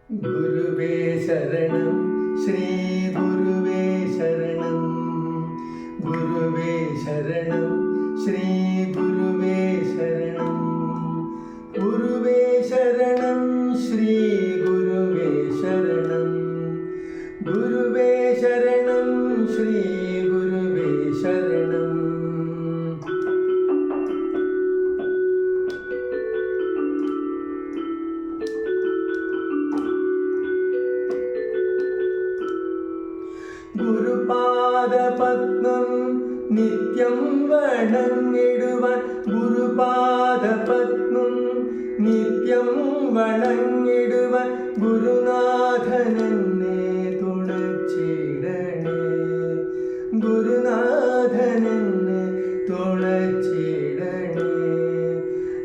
ഗുരുവേ ശരണം ശ്രീ ഗുരുവേ ശരണം ഗുരുവേ ശരണം ശ്രീ ഗുരുവേ ശരണം ഗുരുവേ ശരണം ശ്രീ ഗുരുവേ ശരണം ഗുരുവേ ശരണം ശ്രീ ഗുരുവേ ശരണം ഗുരുപാദപത്മം നിത്യം വണങ്ങിടുവാൻ ഗുരുപാദപത്മം നിത്യം വണങ്ങിടുവാൻ ഗുരുനാഥനെന്നെ തുണച്ചിടണേ ഗുരുനാഥനെന്നെ തുണച്ചിടണേ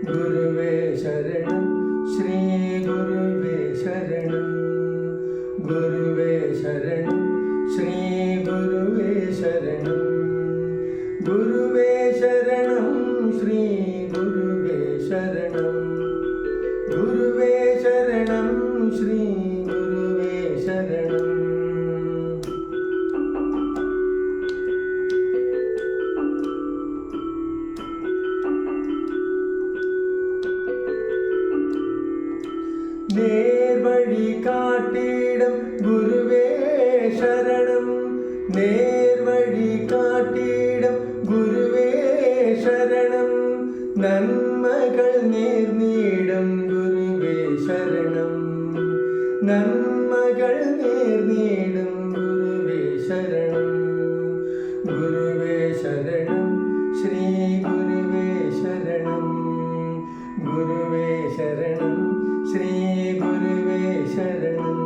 ഗുരുവേ ശരണം ശ്രീ ഗുരുവേ ശരണം ഗുരുവേ ശരണം ശ്രീ ഗുരുവേ ശരണം ഗുരുവേ ശരണം ശ്രീ ഗുരുവേ ശരണം ഗുരുവേ ശരണം ശ്രീ ഗുരുവേ ശരണം നേർവഴി കാട്ടിടും ഗുരുവേ ശരണം നേർവഴി കാട്ടിടും ഗുരുവേ ശരണം നന്മകൾ നേർന്നിടും ഗുരുവേ ശരണം നന്മകൾ നേർന്നിടും ഗുരുവേ ശരണം ഗുരുവേ ശരണം ശ്രീ ഗുരുവേ ശരണം ഗുരുവേ ശരണം ശ്രീ ഗുരുവേ ശരണം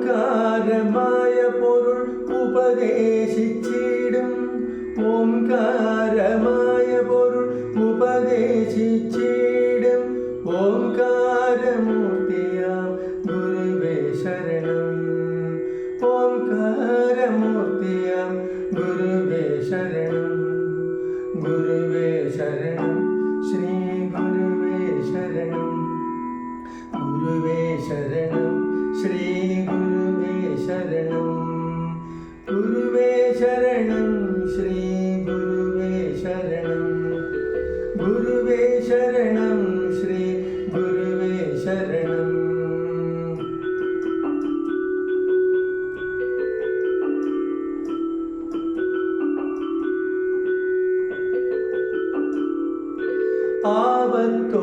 ഓംകാരമായ പൊരുൾ ഉപദേശിച്ചിടും ഓംകാരമായ പൊരുൾ ഉപദേശിച്ചിടും ഓംകാരമൂർത്തിയാം ഗുരുവേ ശരണം ഓംകാരമൂർത്തിയാം ഗുരുവേ ശരണം ഗുരുവേ ശരണം ശ്രീ ഗുരുവേ ശരണം ഗുരുവേ ശരണം ശ്രീ ഗുരുവേ ശരണം ഗുരുവേ ശരണം ശ്രീ ഗുരുവേ ശരണം ഗുരുവേ ശരണം ശ്രീ ഗുരുവേ ശരണം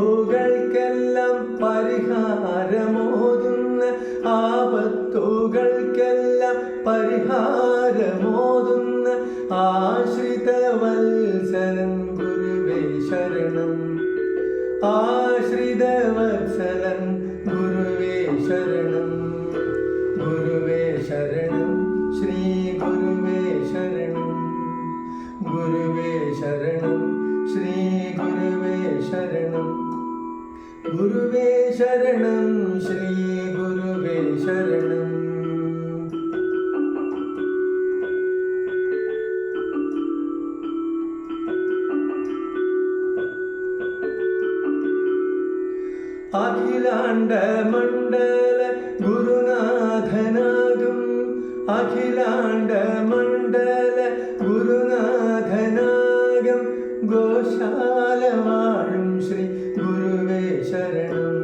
ആപത്തുകൾക്കെല്ലാം പരിഹാരമോതുന്ന ആപത്തുകൾക്കെല്ലാം പരിഹാരമോതുന്ന ആശ്രിതവത്സലൻ ഗുരുവേ ശരണം ആശ്രിതവത്സലൻ ഗുരുവേ ശരണം ഗുരുവേ ശരണം ശ്രീ ഗുരുവേ ശരണം ഗുരുവേ ശരണം ശ്രീ ഗുരുവേ ശരണം ഗുരുവേ ശരണം ശ്രീ ഗുരുവേ ശരണം അഖിലാണ്ട മണ്ഡല ഗുരുനാഥനാകും അഖിലാണ്ട മണ്ഡല ഗുരുനാഥനാകും ഗോശാല വാഴും ശ്രീ ഗുരുവേ ശരണം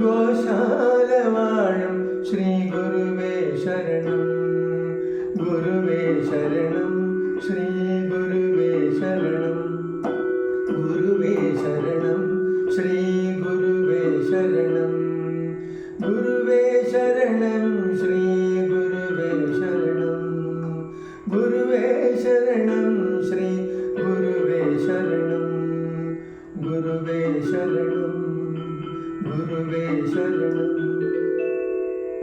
ഗോശാല വാഴും ശ്രീ ഗുരുവേ ശരണം ഗുരുവേ ശരണം ശ്രീ ഗുരുവേ ശരണം ഗുരുവേ ശരണം ശ്രീ ഗുരുവേ ശരണം ഗുരുവേ ശരണം ശ്രീ ഗുരുവേ ശരണം ഗുരുവേ